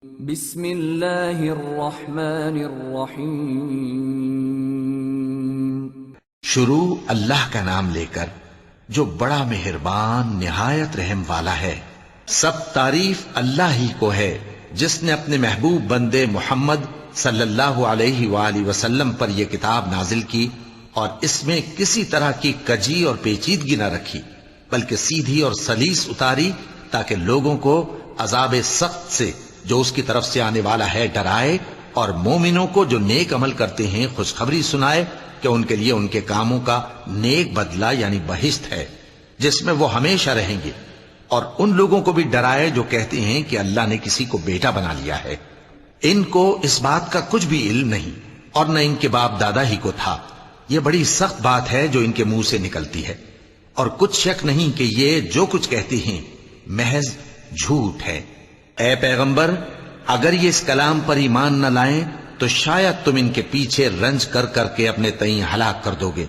بسم اللہ الرحمن الرحیم۔ شروع اللہ کا نام لے کر جو بڑا مہربان نہایت رحم والا ہے۔ سب تعریف اللہ ہی کو ہے جس نے اپنے محبوب بندے محمد صلی اللہ علیہ وآلہ وسلم پر یہ کتاب نازل کی اور اس میں کسی طرح کی کجی اور پیچیدگی نہ رکھی، بلکہ سیدھی اور سلیس اتاری تاکہ لوگوں کو عذاب سخت سے جو اس کی طرف سے آنے والا ہے ڈرائے، اور مومنوں کو جو نیک عمل کرتے ہیں خوشخبری سنائے کہ ان کے لیے ان کے کاموں کا نیک بدلہ یعنی بہشت ہے جس میں وہ ہمیشہ رہیں گے، اور ان لوگوں کو بھی ڈرائے جو کہتے ہیں کہ اللہ نے کسی کو بیٹا بنا لیا ہے۔ ان کو اس بات کا کچھ بھی علم نہیں اور نہ ان کے باپ دادا ہی کو تھا۔ یہ بڑی سخت بات ہے جو ان کے منہ سے نکلتی ہے، اور کچھ شک نہیں کہ یہ جو کچھ کہتے ہیں محض جھوٹ ہے۔ اے پیغمبر، اگر یہ اس کلام پر ایمان نہ لائیں تو شاید تم ان کے پیچھے رنج کر کر کے اپنے تئیں ہلاک کر دو گے۔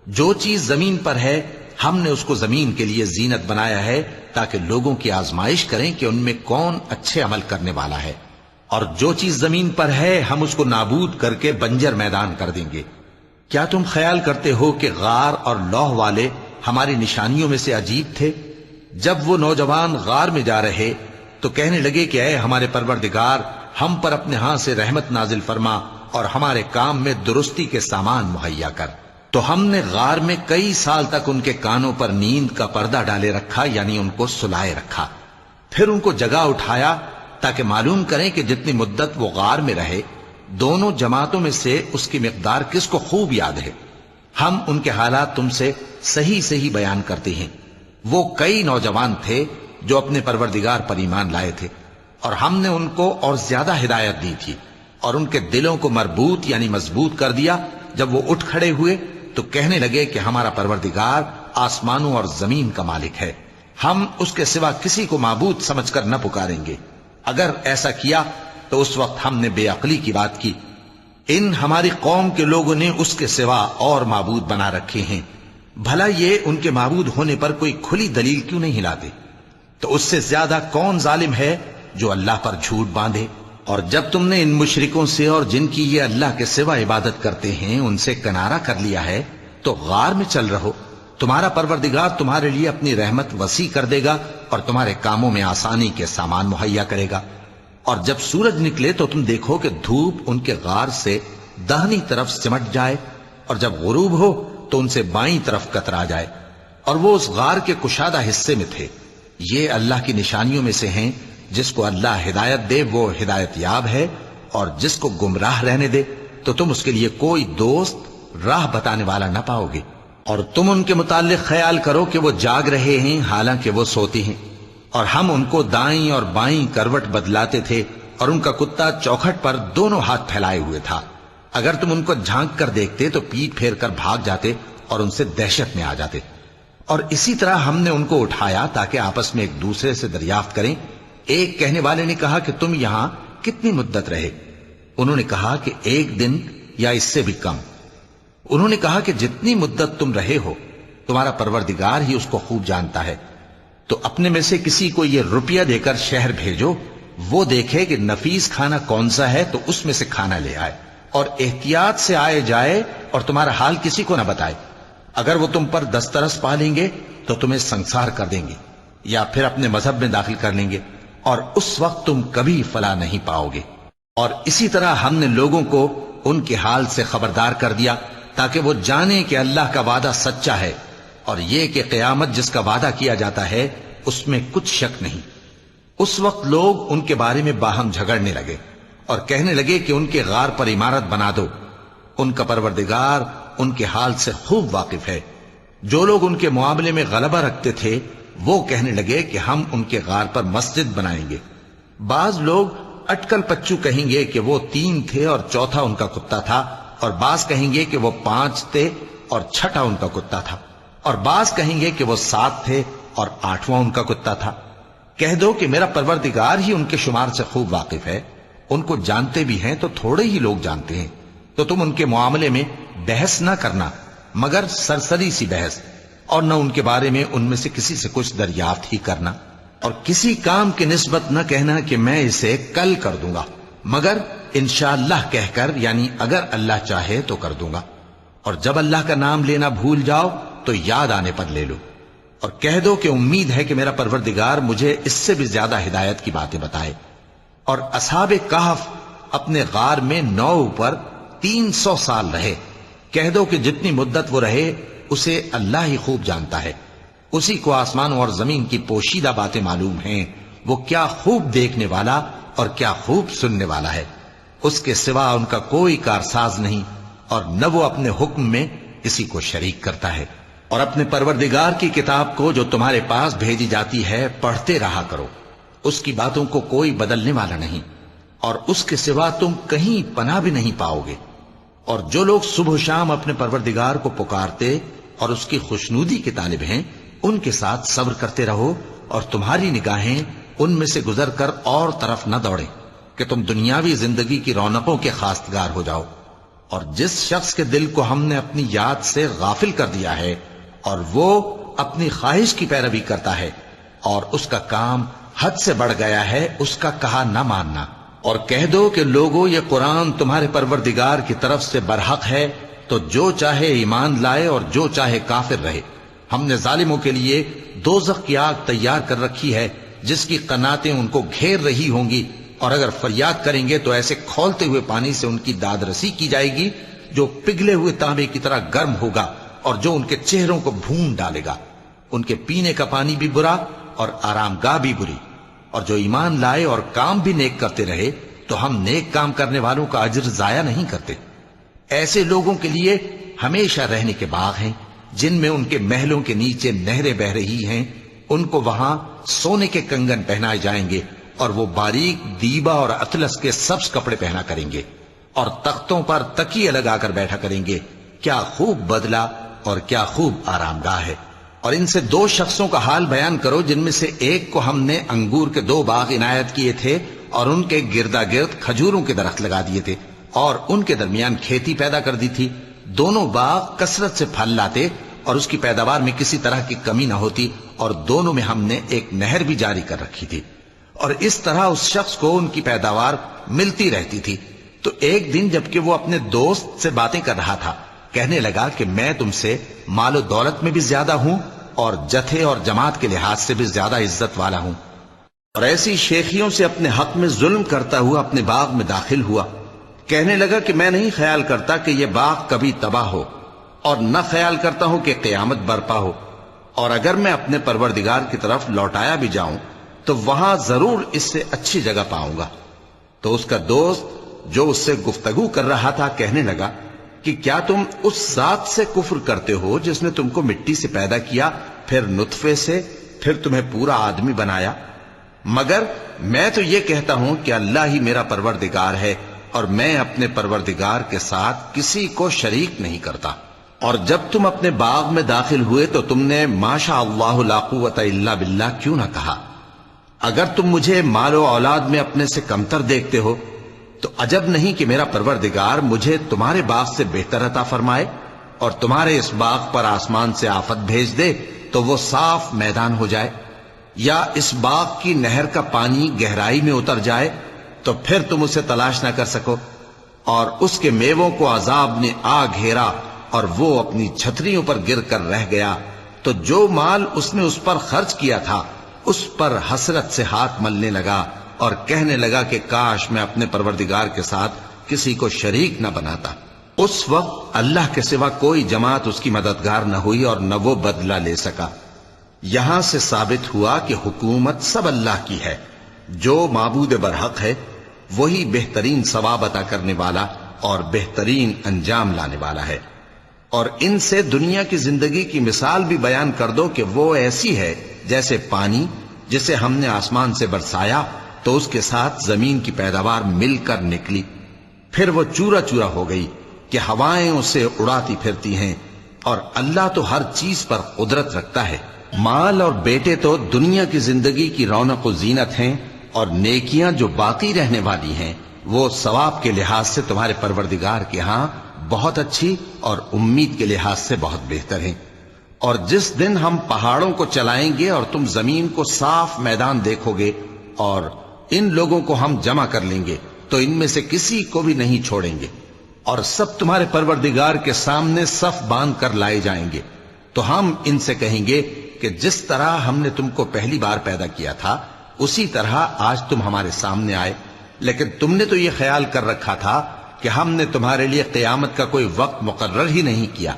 جو چیز زمین پر ہے ہم نے اس کو زمین کے لیے زینت بنایا ہے تاکہ لوگوں کی آزمائش کریں کہ ان میں کون اچھے عمل کرنے والا ہے، اور جو چیز زمین پر ہے ہم اس کو نابود کر کے بنجر میدان کر دیں گے۔ کیا تم خیال کرتے ہو کہ غار اور لوح والے ہماری نشانیوں میں سے عجیب تھے؟ جب وہ نوجوان غار میں جا رہے تو کہنے لگے کہ اے ہمارے پروردگار، ہم پر اپنے ہاں سے رحمت نازل فرما اور ہمارے کام میں درستی کے سامان مہیا کر۔ تو ہم نے غار میں کئی سال تک ان کے کانوں پر نیند کا پردہ ڈالے رکھا، یعنی ان کو سلائے رکھا، پھر ان کو جگا اٹھایا تاکہ معلوم کریں کہ جتنی مدت وہ غار میں رہے دونوں جماعتوں میں سے اس کی مقدار کس کو خوب یاد ہے۔ ہم ان کے حالات تم سے صحیح صحیح بیان کرتے ہیں۔ وہ کئی نوجوان تھے جو اپنے پروردگار پر ایمان لائے تھے، اور ہم نے ان کو اور زیادہ ہدایت دی تھی، اور ان کے دلوں کو مربوط یعنی مضبوط کر دیا۔ جب وہ اٹھ کھڑے ہوئے تو کہنے لگے کہ ہمارا پروردگار آسمانوں اور زمین کا مالک ہے، ہم اس کے سوا کسی کو معبود سمجھ کر نہ پکاریں گے۔ اگر ایسا کیا تو اس وقت ہم نے بے عقلی کی بات کی۔ ان ہماری قوم کے لوگوں نے اس کے سوا اور معبود بنا رکھے ہیں، بھلا یہ ان کے معبود ہونے پر کوئی کھلی دلیل کیوں نہیں لاتے؟ تو اس سے زیادہ کون ظالم ہے جو اللہ پر جھوٹ باندھے؟ اور جب تم نے ان مشرکوں سے اور جن کی یہ اللہ کے سوا عبادت کرتے ہیں ان سے کنارہ کر لیا ہے تو غار میں چل رہو، تمہارا پروردگار تمہارے لیے اپنی رحمت وسیع کر دے گا اور تمہارے کاموں میں آسانی کے سامان مہیا کرے گا۔ اور جب سورج نکلے تو تم دیکھو کہ دھوپ ان کے غار سے داہنی طرف سمٹ جائے، اور جب غروب ہو تو ان سے بائیں طرف کترا جائے، اور وہ اس غار کے کشادہ حصے میں تھے۔ یہ اللہ کی نشانیوں میں سے ہیں، جس کو اللہ ہدایت دے وہ ہدایت یاب ہے، اور جس کو گمراہ رہنے دے تو تم اس کے لیے کوئی دوست راہ بتانے والا نہ پاؤ گے۔ اور تم ان کے متعلق خیال کرو کہ وہ جاگ رہے ہیں حالانکہ وہ سوتے ہیں، اور ہم ان کو دائیں اور بائیں کروٹ بدلاتے تھے، اور ان کا کتا چوکھٹ پر دونوں ہاتھ پھیلائے ہوئے تھا۔ اگر تم ان کو جھانک کر دیکھتے تو پیٹ پھیر کر بھاگ جاتے اور ان سے دہشت میں آ جاتے۔ اور اسی طرح ہم نے ان کو اٹھایا تاکہ آپس میں ایک دوسرے سے دریافت کریں۔ ایک کہنے والے نے کہا کہ تم یہاں کتنی مدت رہے؟ انہوں نے کہا کہ 1 دن یا اس سے بھی کم۔ انہوں نے کہا کہ جتنی مدت تم رہے ہو تمہارا پروردگار ہی اس کو خوب جانتا ہے، تو اپنے میں سے کسی کو یہ روپیہ دے کر شہر بھیجو، وہ دیکھے کہ نفیس کھانا کون سا ہے تو اس میں سے کھانا لے آئے، اور احتیاط سے آئے جائے اور تمہارا حال کسی کو نہ بتائے۔ اگر وہ تم پر دسترس پا لیں گے تو تمہیں سنسار کر دیں گے یا پھر اپنے مذہب میں داخل کر لیں گے، اور اس وقت تم کبھی فلاح نہیں پاؤ گے۔ اور اسی طرح ہم نے لوگوں کو ان کے حال سے خبردار کر دیا تاکہ وہ جانیں کہ اللہ کا وعدہ سچا ہے، اور یہ کہ قیامت جس کا وعدہ کیا جاتا ہے اس میں کچھ شک نہیں۔ اس وقت لوگ ان کے بارے میں باہم جھگڑنے لگے اور کہنے لگے کہ ان کے غار پر عمارت بنا دو۔ ان کا پروردگار ان کے حال سے خوب واقف ہے۔ جو لوگ ان کے معاملے میں غلبہ رکھتے تھے وہ کہنے لگے کہ ہم ان کے غار پر مسجد بنائیں گے۔ بعض لوگ اٹکل پچو کہیں گے کہ وہ 3 تھے اور چوتھا ان کا کتا تھا، اور بعض کہیں گے کہ وہ 5 تھے اور چھٹا ان کا کتا تھا، اور بعض کہیں گے کہ وہ 7 تھے اور 8واں ان کا کتا تھا۔ کہہ دو کہ میرا پروردگار ہی ان کے شمار سے خوب واقف ہے، ان کو جانتے بھی ہیں تو تھوڑے ہی لوگ جانتے ہیں۔ تو تم ان کے معاملے میں بحث نہ کرنا مگر سرسری سی بحث، اور نہ ان کے بارے میں ان میں سے کسی سے کچھ دریافت ہی کرنا۔ اور کسی کام کی نسبت نہ کہنا کہ میں اسے کل کر دوں گا، مگر انشاءاللہ کہہ کر، یعنی اگر اللہ چاہے تو کر دوں گا۔ اور جب اللہ کا نام لینا بھول جاؤ تو یاد آنے پر لے لو، اور کہہ دو کہ امید ہے کہ میرا پروردگار مجھے اس سے بھی زیادہ ہدایت کی باتیں بتائے۔ اور اصحاب کہف اپنے غار میں 9 پر 300 سال رہے۔ کہہ دو کہ جتنی مدت وہ رہے اسے اللہ ہی خوب جانتا ہے، اسی کو آسمانوں اور زمین کی پوشیدہ باتیں معلوم ہیں، وہ کیا خوب دیکھنے والا اور کیا خوب سننے والا ہے۔ اس کے سوا ان کا کوئی کارساز نہیں، اور نہ وہ اپنے حکم میں کسی کو شریک کرتا ہے۔ اور اپنے پروردگار کی کتاب کو جو تمہارے پاس بھیجی جاتی ہے پڑھتے رہا کرو، اس کی باتوں کو کوئی بدلنے والا نہیں، اور اس کے سوا تم کہیں پناہ بھی نہیں پاؤ گے۔ اور جو لوگ صبح و شام اپنے پروردگار کو پکارتے اور اس کی خوشنودی کے طالب ہیں، ان کے ساتھ صبر کرتے رہو، اور تمہاری نگاہیں ان میں سے گزر کر اور طرف نہ دوڑیں کہ تم دنیاوی زندگی کی رونقوں کے خواستگار ہو جاؤ۔ اور جس شخص کے دل کو ہم نے اپنی یاد سے غافل کر دیا ہے اور وہ اپنی خواہش کی پیروی کرتا ہے اور اس کا کام حد سے بڑھ گیا ہے، اس کا کہا نہ ماننا۔ اور کہہ دو کہ لوگو یہ قرآن تمہارے پروردگار کی طرف سے برحق ہے، تو جو چاہے ایمان لائے اور جو چاہے کافر رہے۔ ہم نے ظالموں کے لیے دوزخ کی آگ تیار کر رکھی ہے جس کی قناتیں ان کو گھیر رہی ہوں گی، اور اگر فریاد کریں گے تو ایسے کھولتے ہوئے پانی سے ان کی داد رسی کی جائے گی جو پگھلے ہوئے تانبے کی طرح گرم ہوگا اور جو ان کے چہروں کو بھون ڈالے گا۔ ان کے پینے کا پانی بھی برا اور آرام گاہ بھی بری۔ اور جو ایمان لائے اور کام بھی نیک کرتے رہے تو ہم نیک کام کرنے والوں کا اجر ضائع نہیں کرتے۔ ایسے لوگوں کے لیے ہمیشہ رہنے کے باغ ہیں جن میں ان کے محلوں کے نیچے نہریں بہ رہی ہیں، ان کو وہاں سونے کے کنگن پہنائے جائیں گے، اور وہ باریک دیبا اور اطلس کے سبز کپڑے پہنا کریں گے، اور تختوں پر تکیے لگا کر بیٹھا کریں گے۔ کیا خوب بدلہ اور کیا خوب آرام گاہ ہے۔ اور ان سے 2 شخصوں کا حال بیان کرو جن میں سے ایک کو ہم نے انگور کے 2 باغ عنایت کیے تھے اور ان کے گردا گرد کھجوروں کے درخت لگا دیے تھے اور ان کے درمیان کھیتی پیدا کر دی تھی۔ دونوں باغ کثرت سے پھل لاتے اور اس کی پیداوار میں کسی طرح کی کمی نہ ہوتی، اور دونوں میں ہم نے ایک نہر بھی جاری کر رکھی تھی، اور اس طرح اس شخص کو ان کی پیداوار ملتی رہتی تھی۔ تو ایک دن جبکہ وہ اپنے دوست سے باتیں کر رہا تھا، کہنے لگا کہ میں تم سے مال و دولت میں بھی زیادہ ہوں اور جتھے اور جماعت کے لحاظ سے بھی زیادہ عزت والا ہوں، اور ایسی شیخیوں سے اپنے حق میں ظلم کرتا ہوا اپنے باغ میں داخل ہوا۔ کہنے لگا کہ میں نہیں خیال کرتا کہ یہ باغ کبھی تباہ ہو، اور نہ خیال کرتا ہوں کہ قیامت برپا ہو، اور اگر میں اپنے پروردگار کی طرف لوٹایا بھی جاؤں تو وہاں ضرور اس سے اچھی جگہ پاؤں گا۔ تو اس کا دوست جو اس سے گفتگو کر رہا تھا کہنے لگا کہ کیا تم اس ذات سے کفر کرتے ہو جس نے تم کو مٹی سے پیدا کیا، پھر نطفے سے، پھر تمہیں پورا آدمی بنایا؟ مگر میں تو یہ کہتا ہوں کہ اللہ ہی میرا پروردگار ہے، اور میں اپنے پروردگار کے ساتھ کسی کو شریک نہیں کرتا۔ اور جب تم اپنے باغ میں داخل ہوئے تو تم نے ما شاء اللہ لا قوت الا باللہ کیوں نہ کہا؟ اگر تم مجھے مال و اولاد میں اپنے سے کمتر دیکھتے ہو تو عجب نہیں کہ میرا پروردگار مجھے تمہارے باغ سے بہتر عطا فرمائے، اور تمہارے اس باغ پر آسمان سے آفت بھیج دے تو وہ صاف میدان ہو جائے، یا اس باغ کی نہر کا پانی گہرائی میں اتر جائے تو پھر تم اسے تلاش نہ کر سکو، اور اس کے میووں کو عذاب نے آ گھیرا اور وہ اپنی چھتریوں پر گر کر رہ گیا، تو جو مال اس نے اس پر خرچ کیا تھا اس پر حسرت سے ہاتھ ملنے لگا اور کہنے لگا کہ کاش میں اپنے پروردگار کے ساتھ کسی کو شریک نہ بناتا۔ اس وقت اللہ کے سوا کوئی جماعت اس کی مددگار نہ ہوئی اور نہ وہ بدلہ لے سکا۔ یہاں سے ثابت ہوا کہ حکومت سب اللہ کی ہے، جو معبود برحق ہے وہی بہترین ثواب عطا کرنے والا اور بہترین انجام لانے والا ہے۔ اور ان سے دنیا کی زندگی کی مثال بھی بیان کر دو کہ وہ ایسی ہے جیسے پانی جسے ہم نے آسمان سے برسایا تو اس کے ساتھ زمین کی پیداوار مل کر نکلی، پھر وہ چورا چورا ہو گئی کہ ہوائیں اسے اڑاتی پھرتی ہیں، اور اللہ تو ہر چیز پر قدرت رکھتا ہے۔ مال اور بیٹے تو دنیا کی زندگی کی رونق و زینت ہیں، اور نیکیاں جو باقی رہنے والی ہیں وہ ثواب کے لحاظ سے تمہارے پروردگار کے ہاں بہت اچھی اور امید کے لحاظ سے بہت بہتر ہیں۔ اور جس دن ہم پہاڑوں کو چلائیں گے اور تم زمین کو صاف میدان دیکھو گے اور ان لوگوں کو ہم جمع کر لیں گے تو ان میں سے کسی کو بھی نہیں چھوڑیں گے، اور سب تمہارے پروردگار کے سامنے صف باندھ کر لائے جائیں گے، تو ہم ان سے کہیں گے کہ جس طرح ہم نے تم کو پہلی بار پیدا کیا تھا اسی طرح آج تم ہمارے سامنے آئے، لیکن تم نے تو یہ خیال کر رکھا تھا کہ ہم نے تمہارے لیے قیامت کا کوئی وقت مقرر ہی نہیں کیا،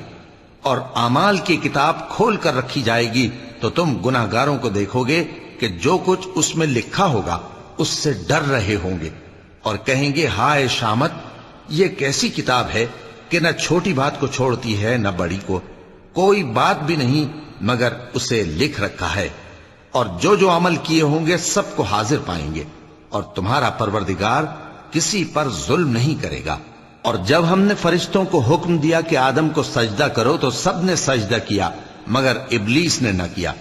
اور اعمال کی کتاب کھول کر رکھی جائے گی تو تم گناہگاروں کو دیکھو گے کہ جو کچھ اس میں لکھا ہوگا اس سے ڈر رہے ہوں گے، اور کہیں گے ہائے شامت، یہ کیسی کتاب ہے کہ نہ چھوٹی بات کو چھوڑتی ہے نہ بڑی کو، کوئی بات بھی نہیں مگر اسے لکھ رکھا ہے، اور جو جو عمل کیے ہوں گے سب کو حاضر پائیں گے، اور تمہارا پروردگار کسی پر ظلم نہیں کرے گا۔ اور جب ہم نے فرشتوں کو حکم دیا کہ آدم کو سجدہ کرو تو سب نے سجدہ کیا مگر ابلیس نے نہ کیا،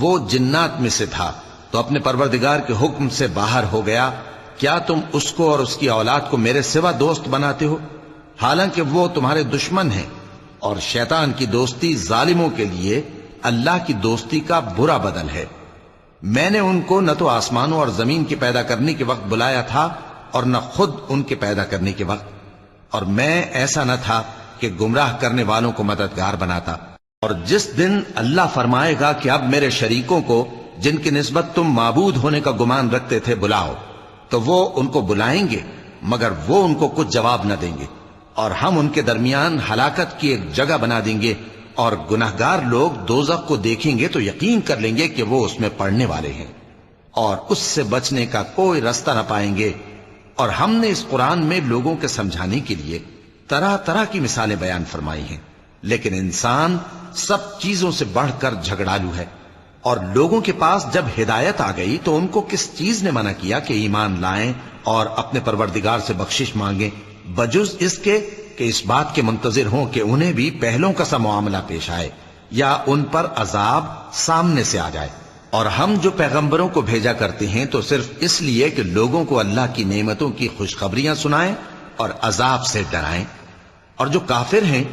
وہ جنات میں سے تھا تو اپنے پروردگار کے حکم سے باہر ہو گیا۔ کیا تم اس کو اور اس کی اولاد کو میرے سوا دوست بناتے ہو، حالانکہ وہ تمہارے دشمن ہیں، اور شیطان کی دوستی ظالموں کے لیے اللہ کی دوستی کا برا بدل ہے۔ میں نے ان کو نہ تو آسمانوں اور زمین کے پیدا کرنے کے وقت بلایا تھا اور نہ خود ان کے پیدا کرنے کے وقت، اور میں ایسا نہ تھا کہ گمراہ کرنے والوں کو مددگار بناتا۔ اور جس دن اللہ فرمائے گا کہ اب میرے شریکوں کو جن کی نسبت تم معبود ہونے کا گمان رکھتے تھے بلاؤ، تو وہ ان کو بلائیں گے مگر وہ ان کو کچھ جواب نہ دیں گے، اور ہم ان کے درمیان ہلاکت کی ایک جگہ بنا دیں گے، اور گناہگار لوگ دوزخ کو دیکھیں گے تو یقین کر لیں گے کہ وہ اس میں پڑنے والے ہیں، اور اس سے بچنے کا کوئی راستہ نہ پائیں گے۔ اور ہم نے اس قرآن میں لوگوں کے سمجھانے کے لیے طرح طرح کی مثالیں بیان فرمائی ہیں، لیکن انسان سب چیزوں سے بڑھ کر جھگڑالو ہے، اور لوگوں کے پاس جب ہدایت آ گئی تو ان کو کس چیز نے منع کیا کہ ایمان لائیں اور اپنے پروردگار سے بخشش مانگیں، بجز اس کے کہ اس بات کے منتظر ہوں کہ انہیں بھی پہلوں کا سا معاملہ پیش آئے یا ان پر عذاب سامنے سے آ جائے۔ اور ہم جو پیغمبروں کو بھیجا کرتے ہیں تو صرف اس لیے کہ لوگوں کو اللہ کی نعمتوں کی خوشخبریاں سنائیں اور عذاب سے ڈرائیں، اور جو کافر ہیں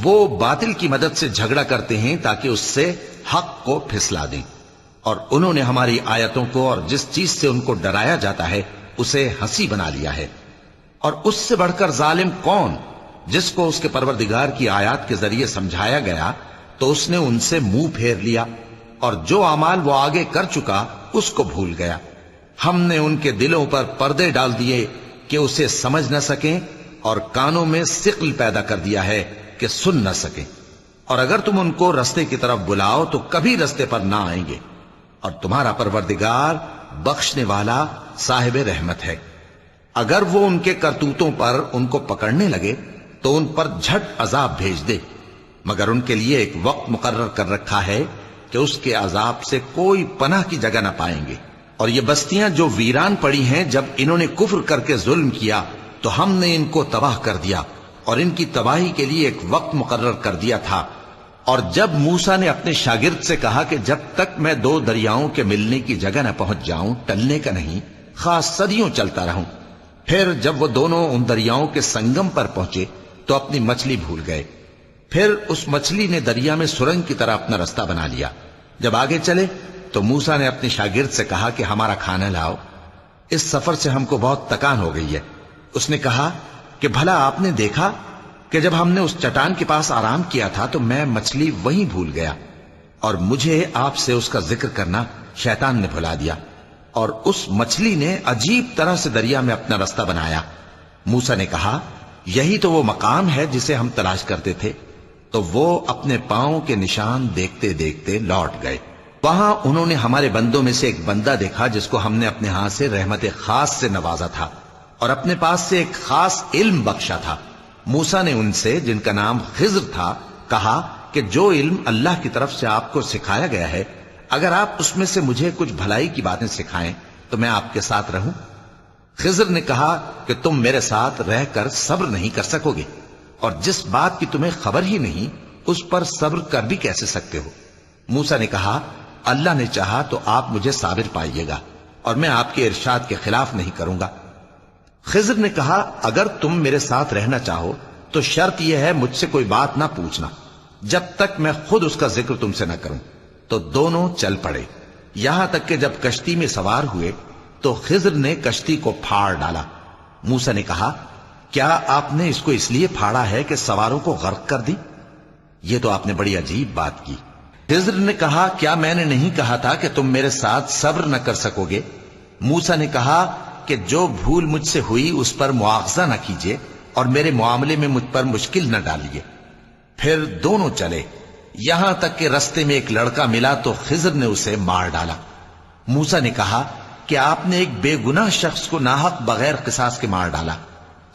وہ باطل کی مدد سے جھگڑا کرتے ہیں تاکہ اس سے حق کو پھسلا دیں، اور انہوں نے ہماری آیتوں کو اور جس چیز سے ان کو ڈرایا جاتا ہے اسے ہنسی بنا لیا ہے۔ اور اس سے بڑھ کر ظالم کون، جس کو اس کے پروردگار کی آیات کے ذریعے سمجھایا گیا تو اس نے ان سے منہ پھیر لیا، اور جو اعمال وہ آگے کر چکا اس کو بھول گیا۔ ہم نے ان کے دلوں پر پردے ڈال دیے کہ اسے سمجھ نہ سکیں، اور کانوں میں ثقل پیدا کر دیا ہے کہ سن نہ سکیں، اور اگر تم ان کو رستے کی طرف بلاؤ تو کبھی رستے پر نہ آئیں گے، اور تمہارا پروردگار بخشنے والا صاحب رحمت ہے۔ اگر وہ ان کے کرتوتوں پر ان کو پکڑنے لگے تو ان پر جھٹ عذاب بھیج دے، مگر ان کے لیے ایک وقت مقرر کر رکھا ہے کہ اس کے عذاب سے کوئی پناہ کی جگہ نہ پائیں گے۔ اور یہ بستیاں جو ویران پڑی ہیں، جب انہوں نے کفر کر کے ظلم کیا تو ہم نے ان کو تباہ کر دیا، اور ان کی تباہی کے لیے ایک وقت مقرر کر دیا تھا۔ اور جب موسیٰ نے اپنے شاگرد سے کہا کہ جب تک میں دو دریاؤں کے ملنے کی جگہ نہ پہنچ جاؤں ٹلنے کا نہیں، خاص صدیوں چلتا رہوں، پھر جب وہ دونوں ان دریاؤں کے سنگم پر پہنچے تو اپنی مچھلی بھول گئے، پھر اس مچھلی نے دریا میں سرنگ کی طرح اپنا راستہ بنا لیا۔ جب آگے چلے تو موسیٰ نے اپنے شاگرد سے کہا کہ ہمارا کھانا لاؤ، اس سفر سے ہم کو بہت تکان ہو گئی ہے۔ اس نے کہا کہ بھلا آپ نے دیکھا کہ جب ہم نے اس چٹان کے پاس آرام کیا تھا تو میں مچھلی وہیں بھول گیا، اور مجھے آپ سے اس کا ذکر کرنا شیطان نے بھلا دیا، اور اس مچھلی نے عجیب طرح سے دریا میں اپنا راستہ بنایا۔ موسیٰ نے کہا یہی تو وہ مقام ہے جسے ہم تلاش کرتے تھے، تو وہ اپنے پاؤں کے نشان دیکھتے دیکھتے لوٹ گئے۔ وہاں انہوں نے ہمارے بندوں میں سے ایک بندہ دیکھا جس کو ہم نے اپنے ہاتھ سے رحمت خاص سے نوازا تھا اور اپنے پاس سے ایک خاص علم بخشا تھا۔ موسیٰ نے ان سے جن کا نام خضر تھا کہا کہ جو علم اللہ کی طرف سے آپ کو سکھایا گیا ہے، اگر آپ اس میں سے مجھے کچھ بھلائی کی باتیں سکھائیں تو میں آپ کے ساتھ رہوں۔ خضر نے کہا کہ تم میرے ساتھ رہ کر صبر نہیں کر سکو گے، اور جس بات کی تمہیں خبر ہی نہیں اس پر صبر کر بھی کیسے سکتے ہو؟ موسیٰ نے کہا اللہ نے چاہا تو آپ مجھے صابر پائیے گا، اور میں آپ کے ارشاد کے خلاف نہیں کروں گا۔ خضر نے کہا اگر تم میرے ساتھ رہنا چاہو تو شرط یہ ہے مجھ سے کوئی بات نہ پوچھنا، جب تک میں خود اس کا ذکر تم سے نہ کروں۔ تو دونوں چل پڑے، یہاں تک کہ جب کشتی میں سوار ہوئے تو خضر نے کشتی کو پھاڑ ڈالا۔ موسیٰ نے کہا، کیا آپ نے اس کو اس لیے پھاڑا ہے کہ سواروں کو غرق کر دی؟ یہ تو آپ نے بڑی عجیب بات کی۔ خضر نے کہا، کیا میں نے نہیں کہا تھا کہ تم میرے ساتھ صبر نہ کر سکو گے؟ موسیٰ نے کہا کہ جو بھول مجھ سے ہوئی اس پر مواخذہ نہ کیجیے اور میرے معاملے میں مجھ پر مشکل نہ ڈالیے۔ پھر دونوں چلے، یہاں تک کہ رستے میں ایک لڑکا ملا تو خضر نے اسے مار ڈالا۔ موسیٰ نے کہا کہ آپ نے ایک بے گناہ شخص کو ناحق بغیر قصاص کے مار ڈالا،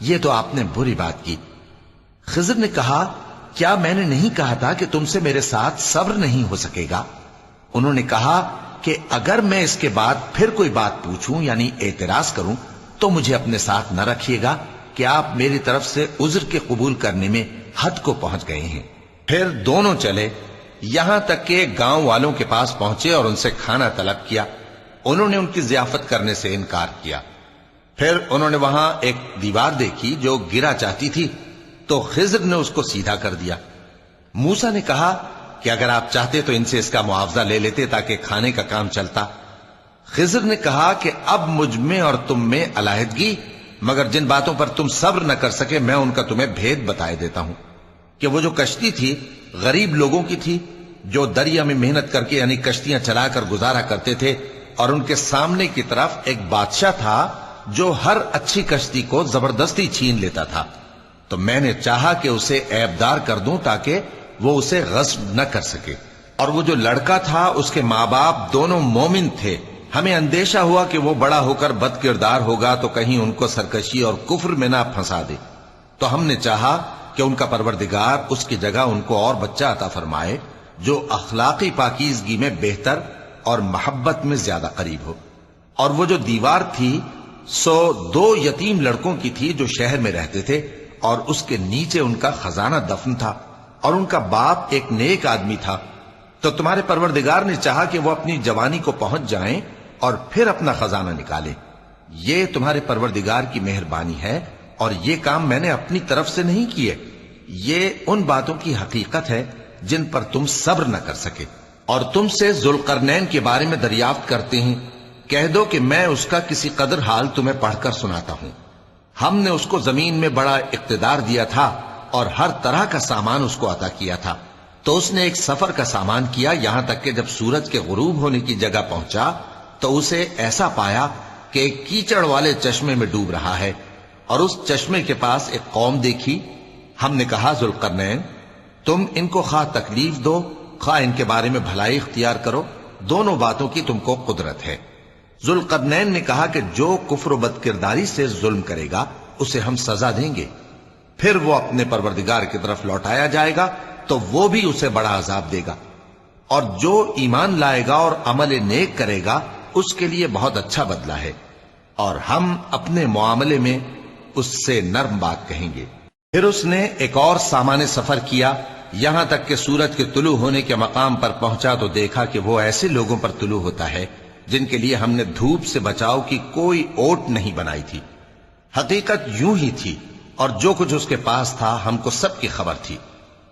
یہ تو آپ نے بری بات کی۔ خضر نے کہا، کیا میں نے نہیں کہا تھا کہ تم سے میرے ساتھ صبر نہیں ہو سکے گا؟ انہوں نے کہا کہ اگر میں اس کے بعد پھر کوئی بات پوچھوں یعنی اعتراض کروں تو مجھے اپنے ساتھ نہ رکھیے گا کہ آپ میری طرف سے عذر کے قبول کرنے میں حد کو پہنچ گئے ہیں۔ پھر دونوں چلے، یہاں تک کہ گاؤں والوں کے پاس پہنچے اور ان سے کھانا طلب کیا۔ انہوں نے ان کی ضیافت کرنے سے انکار کیا۔ پھر انہوں نے وہاں ایک دیوار دیکھی جو گرا چاہتی تھی تو خضر نے اس کو سیدھا کر دیا۔ موسیٰ نے کہا کہ اگر آپ چاہتے تو ان سے اس کا معاوضہ لے لیتے تاکہ کھانے کا کام چلتا۔ خضر نے کہا کہ اب مجھ میں اور تم میں علیحدگی، مگر جن باتوں پر تم صبر نہ کر سکے میں ان کا تمہیں بھید بتائے دیتا ہوں کہ وہ جو کشتی تھی غریب لوگوں کی تھی جو دریا میں محنت کر کے یعنی کشتیاں چلا کر گزارا کرتے تھے، اور ان کے سامنے کی طرف ایک بادشاہ تھا جو ہر اچھی کشتی کو زبردستی چھین لیتا تھا۔ تو میں نے چاہا کہ اسے عیبدار کر دوں تاکہ وہ اسے غصب نہ کر سکے۔ اور وہ جو لڑکا تھا اس کے ماں باپ دونوں مومن تھے، ہمیں اندیشہ ہوا کہ وہ بڑا ہو کر بد کردار ہوگا تو کہیں ان کو سرکشی اور کفر میں نہ پھنسا دے، تو ہم نے چاہا کہ ان کا پروردگار اس کی جگہ ان کو اور بچہ عطا فرمائے جو اخلاقی پاکیزگی میں بہتر اور محبت میں زیادہ قریب ہو۔ اور وہ جو دیوار تھی سو 2 یتیم لڑکوں کی تھی جو شہر میں رہتے تھے، اور اس کے نیچے ان کا خزانہ دفن تھا، اور ان کا باپ ایک نیک آدمی تھا۔ تو تمہارے پروردگار نے چاہا کہ وہ اپنی جوانی کو پہنچ جائیں اور پھر اپنا خزانہ نکالے۔ یہ تمہارے پروردگار کی مہربانی ہے، اور یہ کام میں نے اپنی طرف سے نہیں کیے، یہ ان باتوں کی حقیقت ہے جن پر تم صبر نہ کر سکے۔ اور تم سے ذوالقرنین کے بارے میں دریافت کرتے ہیں، کہہ دو کہ میں اس کا کسی قدر حال تمہیں پڑھ کر سناتا ہوں۔ ہم نے اس کو زمین میں بڑا اقتدار دیا تھا اور ہر طرح کا سامان اس کو عطا کیا تھا۔ تو اس نے ایک سفر کا سامان کیا، یہاں تک کہ جب سورج کے غروب ہونے کی جگہ پہنچا تو اسے ایسا پایا کہ ایک کیچڑ والے چشمے میں ڈوب رہا ہے، اور اس چشمے کے پاس ایک قوم دیکھی۔ ہم نے کہا، ذوالقرنین، تم ان کو خواہ تکلیف دو خواہ ان کے بارے میں بھلائی اختیار کرو، دونوں باتوں کی تم کو قدرت ہے۔ ذوالقرنین نے کہا کہ جو کفر و بد کرداری سے ظلم کرے گا اسے ہم سزا دیں گے، پھر وہ اپنے پروردگار کی طرف لوٹایا جائے گا تو وہ بھی اسے بڑا عذاب دے گا، اور جو ایمان لائے گا اور عمل نیک کرے گا اس کے لیے بہت اچھا بدلہ ہے، اور ہم اپنے معاملے میں اس سے نرم بات کہیں گے۔ پھر اس نے ایک اور سامان سفر کیا، یہاں تک کہ سورج کے طلوع ہونے کے مقام پر پہنچا تو دیکھا کہ وہ ایسے لوگوں پر طلوع ہوتا ہے جن کے لیے ہم نے دھوپ سے بچاؤ کی کوئی اوٹ نہیں بنائی تھی۔ حقیقت یوں ہی تھی، اور جو کچھ اس کے پاس تھا ہم کو سب کی خبر تھی۔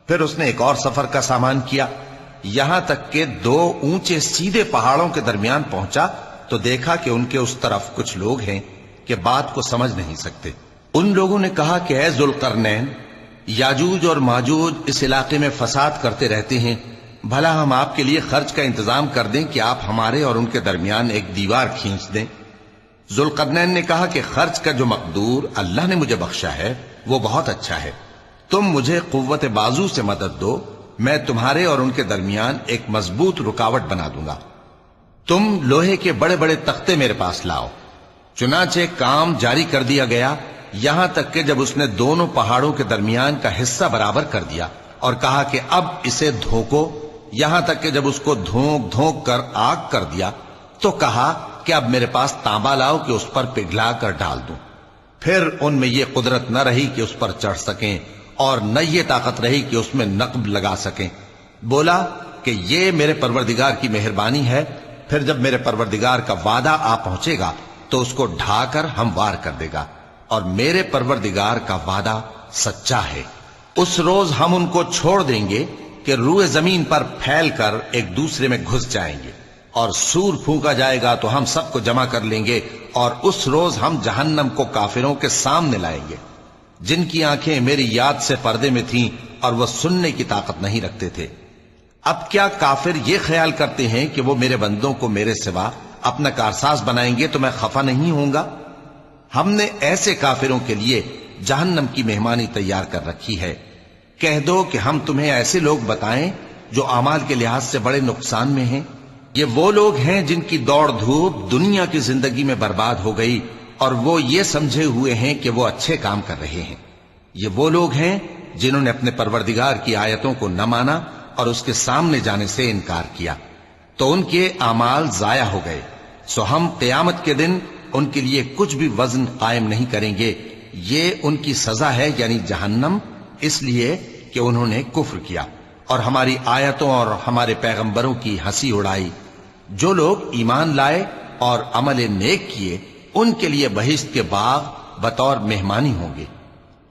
پھر اس نے ایک اور سفر کا سامان کیا، یہاں تک کہ 2 اونچے سیدھے پہاڑوں کے درمیان پہنچا تو دیکھا کہ ان کے اس طرف کچھ لوگ ہیں کہ بات کو سمجھ نہیں سکتے۔ ان لوگوں نے کہا کہ اے ذوالقرنین، یاجوج اور ماجوج اس علاقے میں فساد کرتے رہتے ہیں، بھلا ہم آپ کے لیے خرچ کا انتظام کر دیں کہ آپ ہمارے اور ان کے درمیان ایک دیوار کھینچ دیں۔ ذوالقرنین نے کہا کہ خرچ کا جو مقدور اللہ نے مجھے بخشا ہے وہ بہت اچھا ہے، تم مجھے قوت بازو سے مدد دو، میں تمہارے اور ان کے درمیان ایک مضبوط رکاوٹ بنا دوں گا۔ تم لوہے کے بڑے بڑے تختے میرے پاس لاؤ۔ چنانچہ کام جاری کر دیا گیا، یہاں تک کہ جب اس نے دونوں پہاڑوں کے درمیان کا حصہ برابر کر دیا اور کہا کہ اب اسے دھوکو، یہاں تک کہ جب اس کو دھونک دھونک کر آگ کر دیا تو کہا کہ اب میرے پاس تانبا لاؤ کہ اس پر پگھلا کر ڈال دوں۔ پھر ان میں یہ قدرت نہ رہی کہ اس پر چڑھ سکیں، اور نہ یہ طاقت رہی کہ اس میں نقب لگا سکیں۔ بولا کہ یہ میرے پروردگار کی مہربانی ہے، پھر جب میرے پروردگار کا وعدہ آ پہنچے گا تو اس کو ڈھا کر ہموار کر دے گا، اور میرے پروردگار کا وعدہ سچا ہے۔ اس روز ہم ان کو چھوڑ دیں گے کہ روئے زمین پر پھیل کر ایک دوسرے میں گھس جائیں گے، اور سور پھونکا جائے گا تو ہم سب کو جمع کر لیں گے، اور اس روز ہم جہنم کو کافروں کے سامنے لائیں گے، جن کی آنکھیں میری یاد سے پردے میں تھیں اور وہ سننے کی طاقت نہیں رکھتے تھے۔ اب کیا کافر یہ خیال کرتے ہیں کہ وہ میرے بندوں کو میرے سوا اپنا کارساز بنائیں گے تو میں خفا نہیں ہوں گا؟ ہم نے ایسے کافروں کے لیے جہنم کی مہمانی تیار کر رکھی ہے۔ کہہ دو کہ ہم تمہیں ایسے لوگ بتائیں جو اعمال کے لحاظ سے بڑے نقصان میں ہیں؟ یہ وہ لوگ ہیں جن کی دوڑ دھوپ دنیا کی زندگی میں برباد ہو گئی اور وہ یہ سمجھے ہوئے ہیں کہ وہ اچھے کام کر رہے ہیں۔ یہ وہ لوگ ہیں جنہوں نے اپنے پروردگار کی آیتوں کو نہ مانا اور اس کے سامنے جانے سے انکار کیا، تو ان کے اعمال ضائع ہو گئے، سو ہم قیامت کے دن ان کے لیے کچھ بھی وزن قائم نہیں کریں گے۔ یہ ان کی سزا ہے، یعنی جہنم، اس لیے کہ انہوں نے کفر کیا اور ہماری آیتوں اور ہمارے پیغمبروں کی ہنسی اڑائی۔ جو لوگ ایمان لائے اور عمل نیک کیے ان کے لیے بہشت کے باغ بطور مہمانی ہوں گے،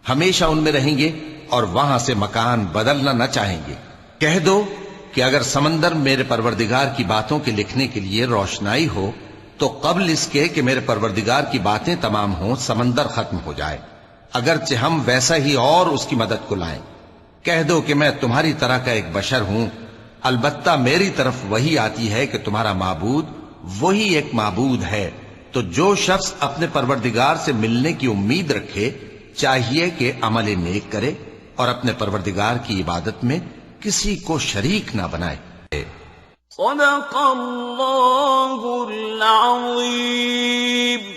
ہمیشہ ان میں رہیں گے اور وہاں سے مکان بدلنا نہ چاہیں گے۔ کہہ دو کہ اگر سمندر میرے پروردگار کی باتوں کے لکھنے کے لیے روشنائی ہو تو قبل اس کے کہ میرے پروردگار کی باتیں تمام ہوں سمندر ختم ہو جائے، اگرچہ ہم ویسا ہی اور اس کی مدد کو لائیں۔ کہہ دو کہ میں تمہاری طرح کا ایک بشر ہوں، البتہ میری طرف وہی آتی ہے کہ تمہارا معبود وہی ایک معبود ہے، تو جو شخص اپنے پروردگار سے ملنے کی امید رکھے چاہیے کہ عمل نیک کرے اور اپنے پروردگار کی عبادت میں کسی کو شریک نہ بنائے۔ صدق اللہ العظیم۔